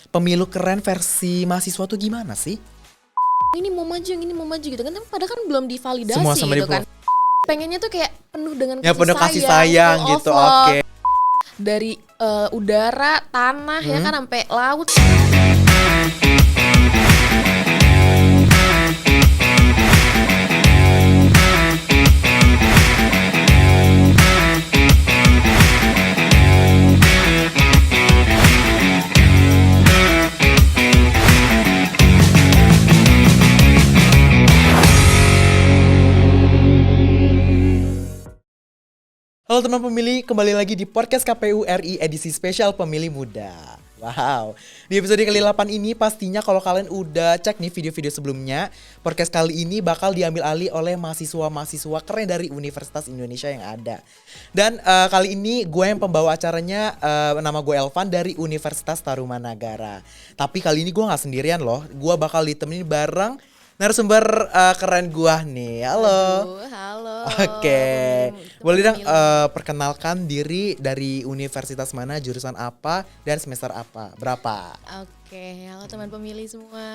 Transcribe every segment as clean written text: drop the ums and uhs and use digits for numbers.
pemilu keren versi mahasiswa tuh gimana sih? Ini mau maju gitu kan, padahal kan belum divalidasi Semua sama gitu kan. Pengennya tuh kayak penuh dengan Ya penuh kasih sayang full gitu, of love. oke. Dari udara, tanah ya kan sampai laut. Halo teman pemilih, kembali lagi di podcast KPU RI edisi spesial Pemilih Muda. Wow, di episode ke-8 ini pastinya kalau kalian udah cek nih video-video sebelumnya, podcast kali ini bakal diambil alih oleh mahasiswa-mahasiswa keren dari Universitas Indonesia yang ada. Dan kali ini gue yang pembawa acaranya, nama gue Elvan dari Universitas Tarumanagara. Tapi kali ini gue gak sendirian loh, gue bakal ditemenin bareng narasumber keren gua nih. Halo. Aduh, halo. Oke. Boleh dong perkenalkan diri dari universitas mana, jurusan apa, dan semester apa? Berapa? Oke, halo teman pemilih semua.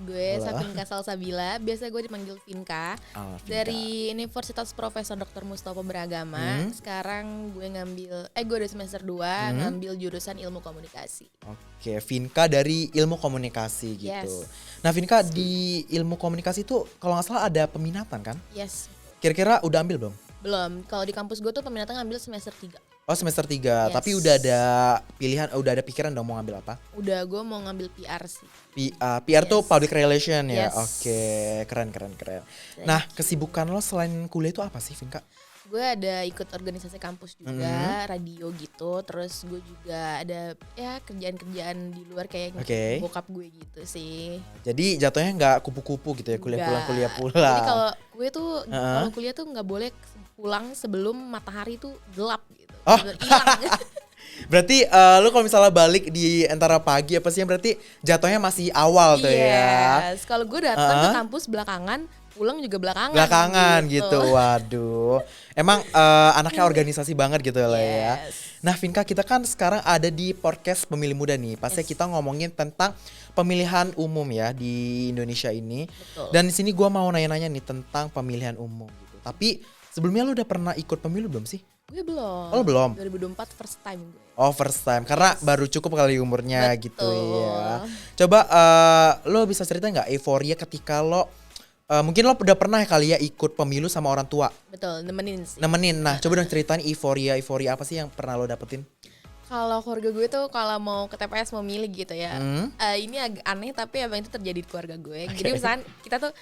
Gue Halo. Safinka Salsabila, biasa gue dipanggil Vinka. Oh, Vinka. Dari Universitas Profesor Dr. Mustopo Beragama. Sekarang gue gue udah semester 2 ngambil jurusan Ilmu Komunikasi. Oke, Vinka dari Ilmu Komunikasi gitu. Yes. Nah, Vinka di Ilmu Komunikasi itu kalau nggak salah ada peminatan kan? Yes. Kira-kira udah ambil belum? Belum. Kalau di kampus gue tuh peminatan ngambil semester 3. Oh, semester 3. Yes. Tapi udah ada pilihan, udah ada pikiran dong mau ngambil apa? Udah, gue mau ngambil PR sih. PR tuh Yes. public relation ya. Yes. Oke, keren. Nah, kesibukan lo selain kuliah itu apa sih, Vinka? Gue ada ikut organisasi kampus juga, radio gitu. Terus gue juga ada ya kerjaan-kerjaan di luar kayak Oke. bokap gue gitu sih. Jadi jatuhnya nggak kupu-kupu gitu ya, kuliah pulang, Enggak. kuliah pulang. Jadi kalau gue tuh kalau kuliah tuh nggak boleh pulang sebelum matahari tuh gelap gitu. Oh. Bener, hilang. Berarti lu kalau misalnya balik di antara pagi apa sih, berarti jatuhnya masih awal tuh ya. Yes. Kalau gue datang ke kampus belakangan, pulang juga Belakangan gitu. Waduh. Emang anaknya organisasi banget gitu lah ya. Yes. Nah, Vinka, kita kan sekarang ada di podcast Pemilih Muda nih. Pasti kita ngomongin tentang pemilihan umum ya di Indonesia ini. Betul. Dan di sini gua mau nanya-nanya nih tentang pemilihan umum gitu. Tapi sebelumnya lu udah pernah ikut pemilu belum sih? Gue belum. Oh, belum? 2024 first time gue. Oh, first time. Karena baru cukup kali umurnya gitu Betul. ya. Coba lo bisa cerita nggak euforia ketika lo mungkin lo udah pernah kali ya ikut pemilu sama orang tua Betul, nemenin sih. nemenin. Nah, coba dong ceritain euforia apa sih yang pernah lo dapetin? Kalau keluarga gue tuh kalau mau ke TPS mau milih gitu ya. Ini agak aneh tapi abang itu terjadi di keluarga gue. Jadi misalnya kita tuh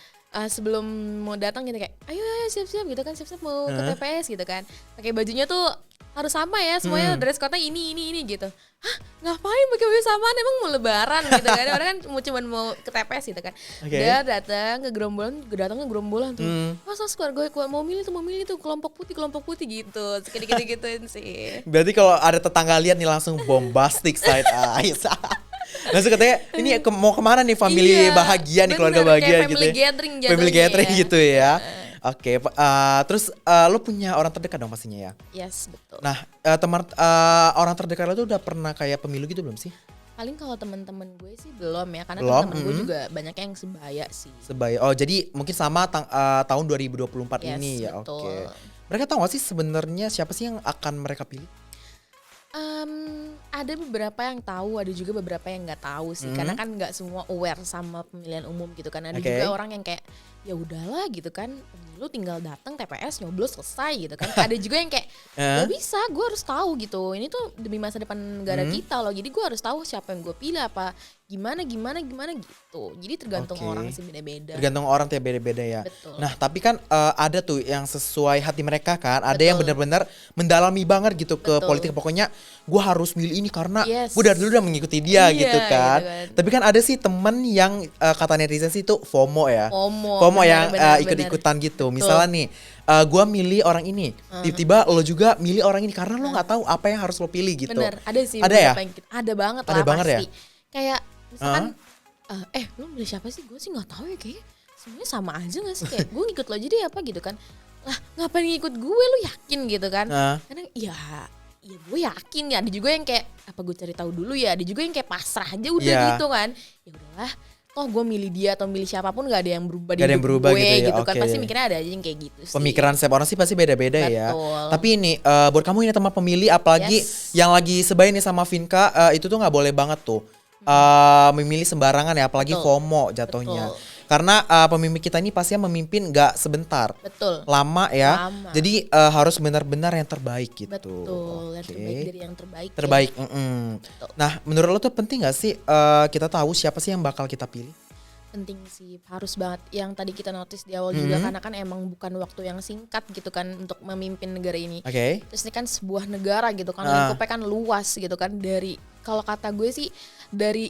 sebelum mau datang gitu kayak ayo siap-siap gitu kan, siap-siap mau ke TPS gitu kan. Pakai bajunya tuh harus sama ya semuanya, dress code-nya ini gitu. Hah, ngapain pakai baju samaan, emang mau lebaran gitu kan. Orang kan cuman mau ke TPS gitu kan. Oke. Dia datang ke gerombolan tuh. Masa keluarga gue mau milih tuh kelompok putih gitu. Sedikit gituin sih. Berarti kalau ada tetangga lihat nih langsung bombastic side eyes. Langsung katanya ini mau kemana nih, family Iya, bahagia nih, keluarga bener, bahagia kayak gitu family ya. gathering Family jatuhnya gathering ya. gitu ya. Oke, terus lo punya orang terdekat dong pastinya ya. Yes, betul. Nah, orang terdekat lo tuh udah pernah kayak pemilu gitu belum sih? Paling kalau teman-teman gue sih belum ya, karena Belum, teman-teman gue juga banyak yang sebaya sih. Sebaya. Oh, jadi mungkin sama tahun 2024 Yes, ini ya. betul. Oke. Mereka tahu gak sih sebenarnya siapa sih yang akan mereka pilih? Ada beberapa yang tahu, ada juga beberapa yang nggak tahu sih, karena kan nggak semua aware sama pemilihan umum gitu kan. Ada Oke. juga orang yang kayak ya udahlah gitu kan, lu tinggal datang TPS nyoblos selesai gitu kan. Ada juga yang kayak gak bisa, gue harus tahu gitu. Ini tuh demi masa depan negara kita loh, jadi gue harus tahu siapa yang gue pilih, apa gimana gitu. Jadi tergantung Oke. orang sih, beda-beda. Tergantung orang tuh ya, beda-beda ya. Betul. Nah, tapi kan ada tuh yang sesuai hati mereka kan. Ada yang Betul. benar-benar mendalami banget gitu ke Betul. politik. Pokoknya gue harus milih ini karena Yes. gue dari dulu udah mengikuti dia Iya, gitu kan. gitu kan. Tapi kan ada sih temen yang kata netizen sih itu FOMO ya. FOMO, yang benar, ikut-ikutan gitu. Misalnya nih, gue milih orang ini. Tiba-tiba lo juga milih orang ini karena lo nggak tahu apa yang harus lo pilih gitu. Bener, ada sih Ada beberapa ya? yang ada banget Ada lah banget ya? pasti. Kayak misalkan lu milih siapa sih? Gue sih nggak tahu ya, kayaknya semuanya sama aja nggak sih, kayak gue ngikut lo aja deh apa gitu kan. Lah ngapain ngikut gue, lu yakin gitu kan? Karena ya ya gue yakin ya. Ada juga yang kayak apa gue cari tahu dulu ya. Ada juga yang kayak pasrah aja udah Iya. gitu kan. Ya udahlah, toh gue milih dia atau milih siapapun gak ada yang berubah Gak ada yang hidup berubah gue gitu ya, kan. oke. Pasti mikirnya ada aja yang kayak gitu sih. Pemikiran setiap orang sih pasti beda-beda ya. Betul. Tapi ini buat kamu ini teman pemilih apalagi Yes. yang lagi sebaya nih sama Vinka, itu tuh nggak boleh banget tuh memilih sembarangan ya, apalagi Betul. FOMO jatuhnya. Betul. Karena pemimpin kita ini pastinya memimpin nggak sebentar. Betul. Lama ya. Lama. Jadi harus benar-benar yang terbaik gitu. Betul, yang Oke. terbaik dari yang terbaik. ya. Terbaik. Nah, menurut lo tuh penting gak sih kita tahu siapa sih yang bakal kita pilih? Penting sih, harus banget. Yang tadi kita notice di awal juga karena kan emang bukan waktu yang singkat gitu kan untuk memimpin negara ini. Oke. Terus ini kan sebuah negara gitu kan, lingkupnya kan luas gitu kan, dari kalau kata gue sih dari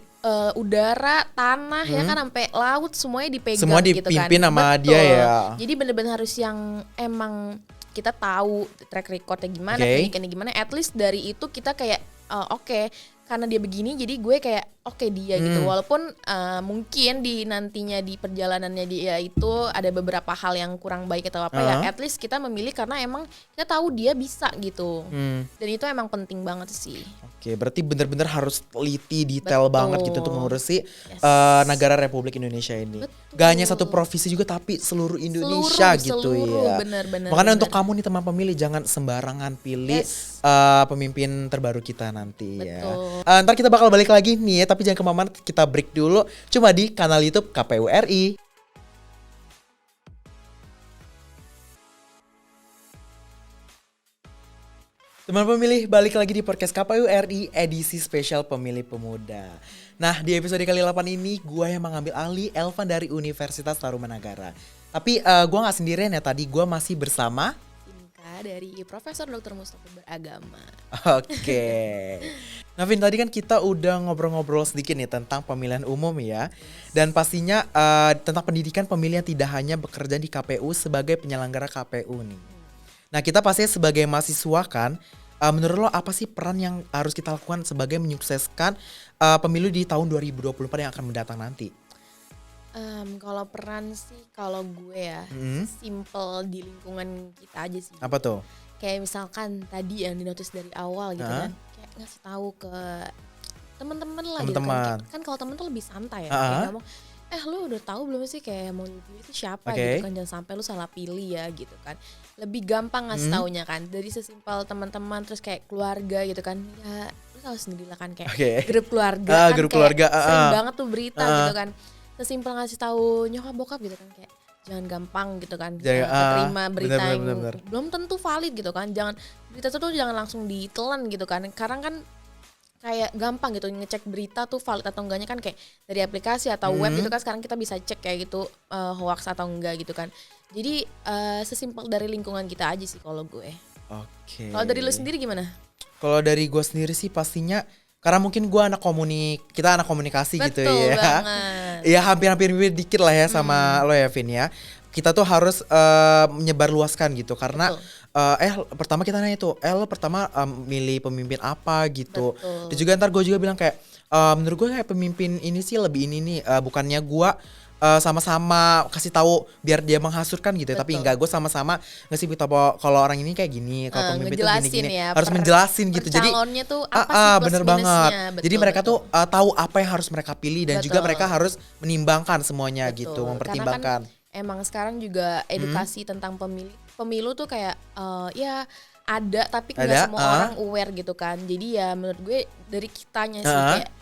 udara, tanah ya kan sampai laut semuanya dipegang Semua gitu kan. dipimpin sama Betul. dia ya. Jadi bener-bener harus yang emang kita tahu track recordnya gimana, Oke. pendidikannya gimana. At least dari itu kita kayak oke, karena dia begini jadi gue kayak oke dia gitu. Walaupun mungkin di nantinya di perjalanannya dia itu ada beberapa hal yang kurang baik atau apa ya, at least kita memilih karena emang kita tahu dia bisa gitu. Dan itu emang penting banget sih. Oke, berarti benar-benar harus teliti, detail Betul. banget gitu untuk mengurusi negara Republik Indonesia ini. Betul. Gak hanya satu provinsi juga, tapi seluruh Indonesia gitu ya. Bener-bener. Makanya untuk kamu nih teman pemilih, jangan sembarangan pilih pemimpin terbaru kita nanti Betul. ya. Ntar kita bakal balik lagi nih ya, tapi jangan kemana-mana, kita break dulu. Cuma di kanal YouTube KPU RI. Teman pemilih, balik lagi di podcast KPU RI edisi spesial Pemilih Pemuda. Nah, di episode kali 8 ini gue yang mengambil alih, Elvan dari Universitas Tarumanagara. Tapi gue gak sendirian ya, tadi gue masih bersama. Vinka dari Profesor Dr. Mustafa Beragama. Oke. Nah Vin, tadi kan kita udah ngobrol-ngobrol sedikit nih tentang pemilihan umum ya. Dan pastinya tentang pendidikan pemilih yang tidak hanya bekerja di KPU sebagai penyelenggara KPU nih. Nah kita pastinya sebagai mahasiswa kan, menurut lo apa sih peran yang harus kita lakukan sebagai menyukseskan pemilu di tahun 2024 yang akan mendatang nanti? Kalau peran sih, kalau gue ya simple di lingkungan kita aja sih. Apa tuh? Kayak misalkan tadi yang dinotis dari awal gitu kan, kayak ngasih tahu ke teman-teman lah gitu Teman-teman. kan kayak, kalau teman tuh lebih santai ya, Ah. kayak ngomong lu udah tahu belum sih kayak mau dipilih itu siapa Oke. gitu kan, jangan sampai lu salah pilih ya gitu kan. Lebih gampang ngasih taunya kan dari sesimpel teman-teman, terus kayak keluarga gitu kan ya, lu tahu sendiri lah kan kayak Oke. grup keluarga kan, Grup kayak keluarga, sering banget tuh berita gitu kan. Sesimpel ngasih tahu nyokap bokap gitu kan, kayak jangan gampang gitu kan terima berita yang bener. belum tentu valid gitu kan. Jangan berita tuh jangan langsung ditelan gitu kan. Sekarang kan kayak gampang gitu ngecek berita tuh valid atau enggaknya kan kayak dari aplikasi atau web gitu kan. Sekarang kita bisa cek kayak gitu hoax atau enggak gitu kan. Jadi sesimpel dari lingkungan kita aja sih kalau gue. Oke. Kalau dari lu sendiri gimana? Kalau dari gue sendiri sih pastinya karena mungkin gue kita anak komunikasi gitu Betul ya. banget. Ya hampir-hampir mirip dikit lah ya sama lo ya Vin ya. Kita tuh harus menyebarluaskan gitu karena pertama kita nanya tuh lo pertama milih pemimpin apa gitu. Betul. Dan juga ntar gue juga bilang kayak menurut gue kayak pemimpin ini sih lebih ini nih bukannya gue sama-sama kasih tahu biar dia menghasutkan gitu ya. Tapi enggak, gue sama-sama ngasih tahu kalau orang ini kayak gini, kalau pemimpin tuh ngejelasin gini-gini. ya, Harus menjelasin gitu. Jadi calonnya tuh apa sih plus bener minusnya. banget. Betul, Jadi mereka betul. tuh tahu apa yang harus mereka pilih dan juga Betul. mereka harus menimbangkan semuanya Betul. gitu, Karena mempertimbangkan. kan emang sekarang juga edukasi tentang pemilu tuh kayak ya ada tapi nggak Ada, semua orang aware gitu kan. Jadi ya menurut gue dari kitanya sih kayak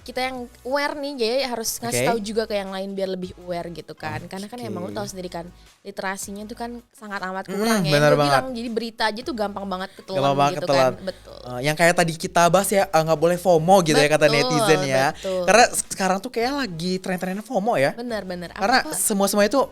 kita yang aware nih, jadi harus ngasih Oke. tahu juga ke yang lain biar lebih aware gitu kan. Karena kan emang lu tahu sendiri kan literasinya tuh kan sangat amat kurang ya. bener Gue banget. bilang jadi berita aja tuh gampang banget ketelan Gampang banget gitu ketelan. kan. Betul. Yang kayak tadi kita bahas ya nggak boleh FOMO gitu ya kata Betul, netizen ya. betul. Karena sekarang tuh kayak lagi tren-trennya FOMO ya. Benar-benar. Karena semua itu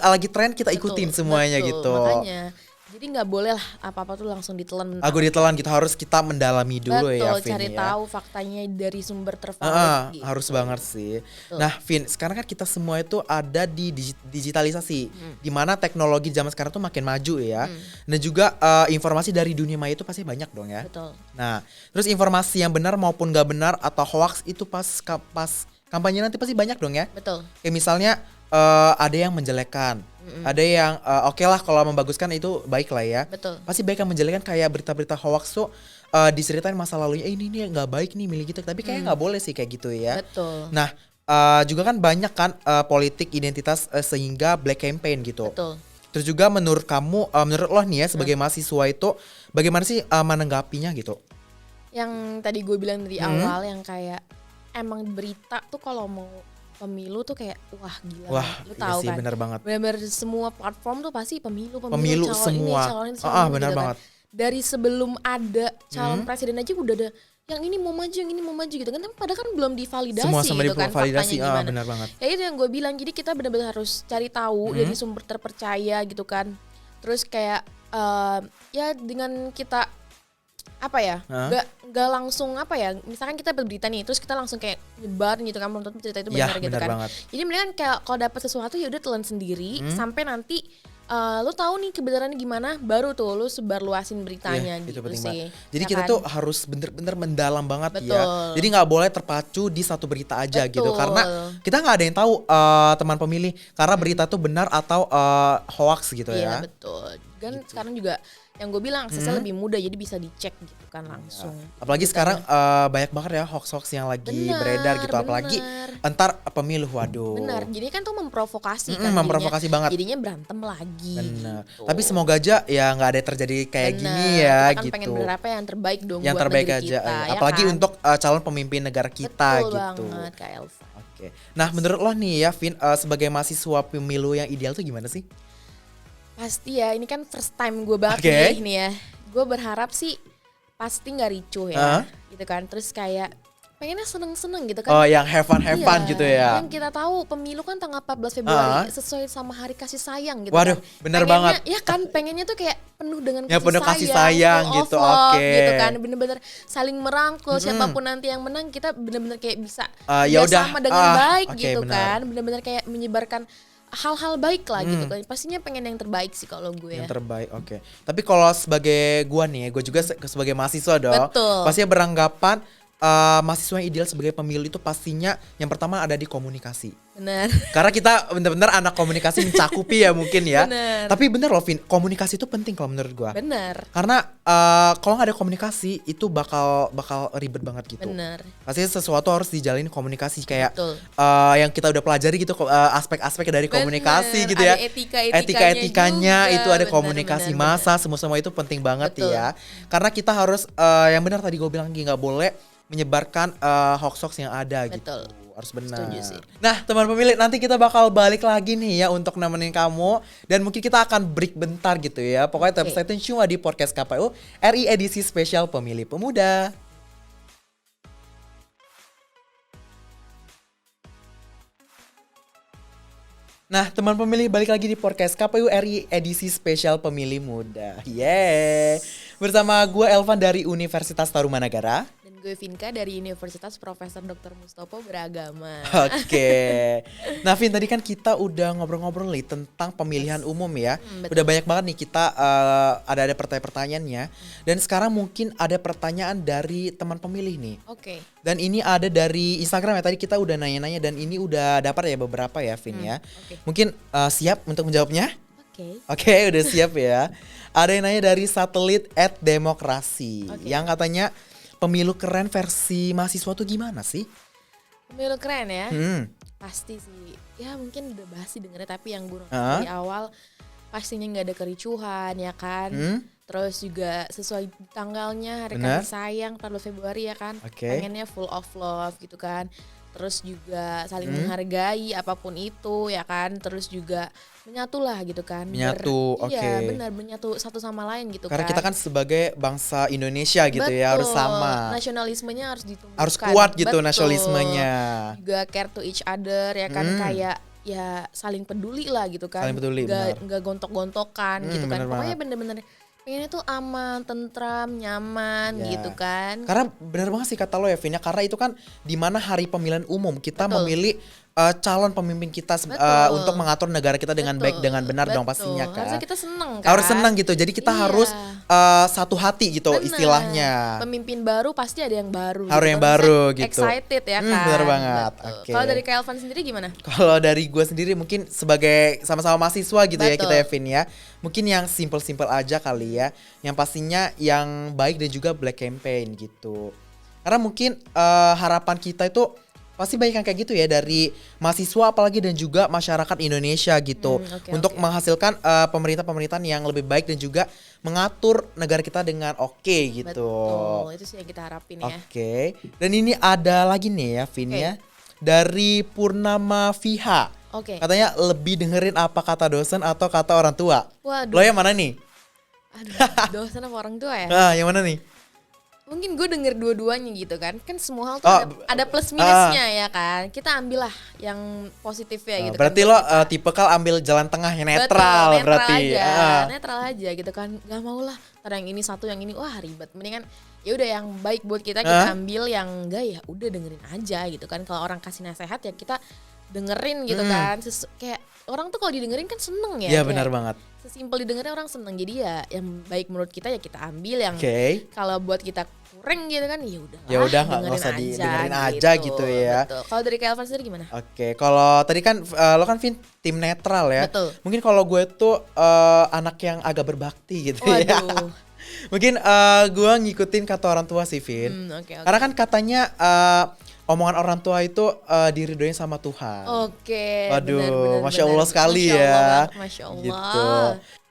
lagi tren kita ikutin semuanya betul. gitu. Makanya jadi nggak boleh lah apa-apa tuh langsung ditelan. Aku ditelan gitu, harus kita mendalami dulu ya Betul, Vin cari ya. tahu faktanya dari sumber tervalid gitu. Harus banget sih. Nah, Vin, sekarang kan kita semua itu ada di digitalisasi, di mana teknologi zaman sekarang tuh makin maju ya. Dan juga informasi dari dunia maya itu pasti banyak dong ya. Betul. Nah, terus informasi yang benar maupun gak benar atau hoax itu pas kampanye nanti pasti banyak dong ya. Betul. Kayak misalnya ada yang menjelekkan. Ada yang oke lah kalau membaguskan itu baik lah ya. Betul. Pasti baik yang menjelekkan kayak berita-berita hoax tuh diceritain masa lalunya, ini nih nggak baik nih milik kita, tapi kayaknya nggak boleh sih kayak gitu ya. Betul. Nah juga kan banyak kan politik identitas sehingga black campaign gitu. Betul. Terus juga menurut kamu, menurut lo nih ya sebagai mahasiswa itu bagaimana sih menanggapinya gitu? Yang tadi gue bilang dari awal yang kayak emang berita tuh kalau mau pemilu tuh kayak wah gila. Wah, Lu iya tahu sih, kan. bener banget. Benar-benar semua platform tuh pasti pemilu Pemilu calon semua. ini, calon ini, calon ini Benar gitu banget. kan. Dari sebelum ada calon presiden aja udah ada yang ini mau maju, yang ini mau maju gitu kan. Tapi padahal kan belum divalidasi Semua sama gitu kan divalidasi, faktanya gimana. benar banget. Ya itu yang gue bilang, jadi kita benar-benar harus cari tahu dari sumber terpercaya gitu kan. Terus kayak ya dengan kita apa ya, nggak langsung apa ya, misalkan kita berberita nih terus kita langsung kayak nyebar gitu kan, belum tentu cerita itu benar gitu benar kan. banget. Jadi mendingan kayak kalau dapat sesuatu ya udah telan sendiri sampai nanti lu tahu nih kebenarannya gimana, baru tuh lu sebar luasin beritanya Itu gitu penting sih. banget. Jadi Ya kita kan? tuh harus bener-bener mendalam banget ya. Betul. Jadi nggak boleh terpacu di satu berita aja gitu, Betul. karena kita nggak ada yang tahu teman pemilih karena berita tuh benar atau hoax gitu Iya ya. betul. Kan sekarang juga yang gue bilang aksesnya lebih mudah, jadi bisa dicek gitu kan langsung. Apalagi sekarang banyak banget ya hoax-hoax yang lagi Bener, beredar gitu, apalagi entar pemilu, waduh. Benar, jadi kan tuh memprovokasi Oh. kan. Memprovokasi banget. Jadinya berantem lagi. Bener. Gitu. Tapi semoga aja ya nggak ada terjadi kayak Bener, gini ya kita kan gitu. pengen berapa yang terbaik dong Yang buat terbaik negeri aja, kita, ya apalagi kan? untuk calon pemimpin negara kita Betul gitu. banget Kak Elva. Oke. Nah, menurut lo nih ya, Vin, sebagai mahasiswa pemilu yang ideal tuh gimana sih? Pasti ya, ini kan first time gue banget Oke. nih ini ya. Gue berharap sih pasti nggak ricuh ya, gitu kan. Terus kayak pengennya seneng-seneng gitu kan. Oh, yang have fun Iya, gitu ya. Yang kita tahu pemilu kan tanggal 14 Februari sesuai sama hari kasih sayang gitu. Waduh, kan. bener Pengennya- banget. Ya kan, pengennya tuh kayak penuh dengan Ya, penuh kasih sayang full of gitu, love, oke. gitu kan. Bener-bener saling merangkul, siapapun nanti yang menang kita bener-bener kayak bisa Ya udah, sama dengan baik oke, gitu bener. kan. Bener-bener kayak menyebarkan hal-hal baik lah gitu kan. Pastinya pengen yang terbaik sih kalau gue Yang ya. terbaik, oke. Tapi kalau sebagai gua nih, gue juga sebagai mahasiswa dong. Betul. Pastinya beranggapan mahasiswa yang ideal sebagai pemilu itu pastinya yang pertama ada di komunikasi. Bener. Karena kita bener-bener anak komunikasi mencakupi ya mungkin ya. Bener. Tapi bener loh Vin, komunikasi itu penting kalau menurut gua. Bener. Karena kalau nggak ada komunikasi itu bakal ribet banget gitu. Bener. Pasti sesuatu harus dijalin komunikasi kayak Betul. yang kita udah pelajari gitu aspek-aspek dari komunikasi Bener, gitu ya. ada etika-etikanya Etika-etikanya juga, itu ada bener, komunikasi bener, massa, semua itu penting banget Betul. ya. Karena kita harus yang benar tadi gue bilang nggak boleh menyebarkan hoax-hoax yang ada gitu. Betul. Harus benar. Setuju sih. Nah, teman pemilik, nanti kita bakal balik lagi nih ya untuk nemenin kamu dan mungkin kita akan break bentar gitu ya. Pokoknya tetap stay tune cuma di podcast KPU RI edisi spesial Pemilih Pemuda. Nah, teman pemilih, balik lagi di podcast KPU RI edisi spesial Pemilih Muda. Yeay. Bersama gue Elvan dari Universitas Tarumanagara. Dan gue Vinka dari Universitas Profesor Dr. Mustopo Beragama. Oke. Nah, Vin, tadi kan kita udah ngobrol-ngobrol nih tentang pemilihan umum ya. betul. Udah banyak banget nih kita ada pertanyaan-pertanyaannya. Dan sekarang mungkin ada pertanyaan dari teman pemilih nih. Oke. Dan ini ada dari Instagram ya, tadi kita udah nanya-nanya dan ini udah dapat ya beberapa ya, Vin ya. oke. Mungkin siap untuk menjawabnya? Oke. Oke, udah siap ya. Ada yang nanya dari Satelit @Demokrasi yang katanya pemilu keren versi mahasiswa tuh gimana sih? Pemilu keren ya. Pasti Pasti sih. Ya mungkin udah bahas sih dengernya, tapi yang gue dari awal pastinya nggak ada kericuhan ya kan. Terus juga sesuai tanggalnya hari Benar. kasih sayang 14 Februari ya kan. Oke. Pengennya full of love gitu kan. Terus juga saling menghargai apapun itu ya kan. Terus juga menyatulah gitu kan. Menyatu, Iya oke. benar, menyatu satu sama lain gitu karena kan. kita kan sebagai bangsa Indonesia gitu ya, harus Betul. sama. Nasionalismenya harus ditumbuhkan. Harus kuat gitu Betul. nasionalismenya. Juga care to each other ya kan, kayak ya saling peduli lah gitu kan. Saling peduli, benar. Nggak gontok-gontokan gitu kan. benar Pokoknya banget. bener-bener pengennya tuh aman, tentram, nyaman Ya. gitu kan. Karena benar banget sih kata lo ya, Vin ya, karena itu kan di mana hari pemilihan umum kita Betul. memilih calon pemimpin kita Betul. untuk mengatur negara kita dengan baik, dengan benar dong Betul. pastinya kan. Harusnya kita seneng kan. Harus senang gitu. Jadi kita Iya. harus satu hati gitu Bener. istilahnya. Pemimpin baru pasti ada yang baru. Harus yang Maksudnya baru gitu. Excited ya kan. Bener banget. Betul. Oke. Kalau dari Kak Elvan sendiri gimana? Kalau dari gue sendiri mungkin sebagai sama-sama mahasiswa gitu ya Betul. kita ya Vin ya. Mungkin yang simple-simple aja kali ya. Yang pastinya yang baik dan juga black campaign gitu. Karena mungkin harapan kita itu pasti banyak yang kayak gitu ya dari mahasiswa apalagi dan juga masyarakat Indonesia gitu. Oke, Untuk oke. menghasilkan pemerintahan-pemerintahan yang lebih baik dan juga mengatur negara kita dengan oke gitu. Betul, itu sih yang kita harapin ya. Oke. Dan ini ada lagi nih ya Vin Oke. ya. Dari Purnama Viha. Oke. Katanya lebih dengerin apa kata dosen atau kata orang tua. Waduh. Lo yang mana nih? Aduh, dosen apa orang tua ya? Ah, yang mana nih? Mungkin gue denger dua-duanya gitu kan. Kan semua hal tuh Oh, ada plus minusnya ya kan. Kita ambil lah yang positifnya gitu Berarti kan. lo buat kita. tipe kal ambil jalan tengah yang Betul, netral berarti. aja, Ah. netral aja gitu kan. Gak mau lah, ada yang ini satu yang ini, wah ribet. Mendingan ya udah yang baik buat kita ambil, yang enggak ya udah dengerin aja gitu kan. Kalau orang kasih nasihat ya kita dengerin gitu kan. Kayak orang tuh kalau didengerin kan seneng ya. Iya kayak benar banget. sesimpel didengerin orang seneng. Jadi ya yang baik menurut kita ya kita ambil, yang Oke. kalau buat kita kurang gitu kan ya udah. Ya udah, nggak usah dengerin aja gitu ya. Betul. Kalau dari Kak Elvan sendiri gimana? Oke, kalau tadi kan lo kan Vin tim netral ya. Betul. Mungkin kalau gue tuh anak yang agak berbakti gitu ya. Waduh. Mungkin gue ngikutin kata orang tua sih Vin. Oke. Karena kan katanya omongan orang tua itu diridoin sama Tuhan. Oke. Waduh, benar, Masya Allah sekali Masya ya. Allah banget, Masya Allah. Gitu.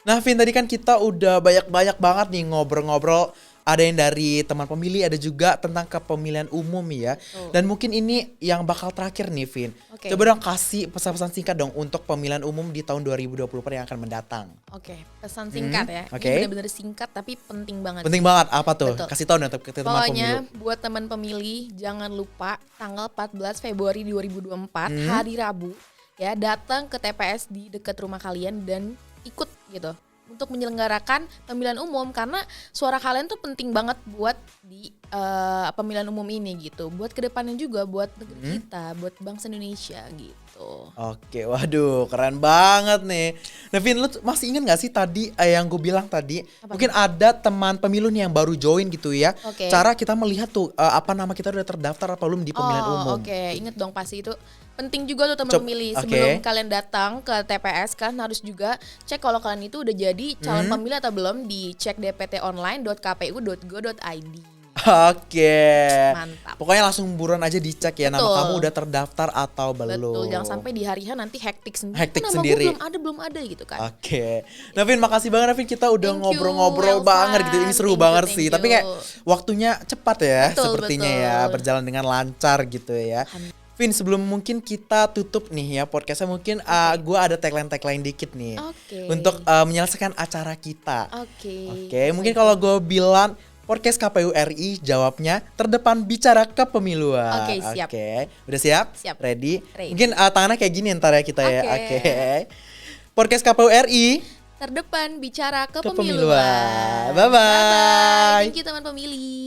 Nah Vin, tadi kan kita udah banyak banget nih ngobrol-ngobrol. Ada yang dari teman pemilih, ada juga tentang kepemilian umum ya. Betul. Dan mungkin ini yang bakal terakhir nih Vin. Oke. Coba dong kasih pesan-pesan singkat dong untuk pemilihan umum di tahun 2024 yang akan mendatang. Oke, pesan singkat ya. oke. Ini benar-benar singkat tapi penting banget. Penting banget, apa tuh? Betul. Kasih tahu dong untuk teman Pokoknya pemilu. buat teman pemilih jangan lupa tanggal 14 Februari 2024 hari Rabu ya, datang ke TPS di dekat rumah kalian dan ikut gitu untuk menyelenggarakan pemilihan umum, karena suara kalian tuh penting banget buat di pemilihan umum ini gitu. Buat kedepannya juga, buat negeri kita, buat bangsa Indonesia gitu. Oke, waduh keren banget nih. Nah Vin, lu masih ingat gak sih tadi yang gue bilang tadi? Apa Mungkin ada teman pemilu nih yang baru join gitu ya. Oke. Cara kita melihat tuh apa nama kita udah terdaftar apa belum di pemilihan umum. Oke, inget dong pasti itu penting juga tuh teman Coba, pemilih. oke. Sebelum kalian datang ke TPS kan harus juga cek kalau kalian itu udah jadi calon pemilih atau belum, di cek dptonline.kpu.go.id. Oke. Mantap. Pokoknya langsung buruan aja dicek ya nama Betul. kamu udah terdaftar atau belum. Betul, jangan sampai di hari H nanti hektik sendiri. Hektik Kok nama sendiri. gue belum ada gitu kan. Oke. Nah Vin, makasih banget Vin, kita udah Thank you, ngobrol-ngobrol Elvan. banget gitu. Ini seru Thank you, banget thank sih. you. Tapi kayak waktunya cepat ya Betul, sepertinya betul. ya, berjalan dengan lancar gitu ya. Vin, sebelum mungkin kita tutup nih ya podcastnya, mungkin gue ada tagline dikit nih. Oke. Untuk menyelesaikan acara kita. Oke. Oke, mungkin kalau gue bilang podcast KPU RI, jawabnya terdepan bicara kepemiluan. Oke, siap. Oke, udah siap? Siap. Ready? Ready. Mungkin tangannya kayak gini ntar ya kita ya. Oke. Oke. Podcast KPU RI. Terdepan bicara Kepemiluan. kepemiluan. Bye-bye. Thank you teman pemilih.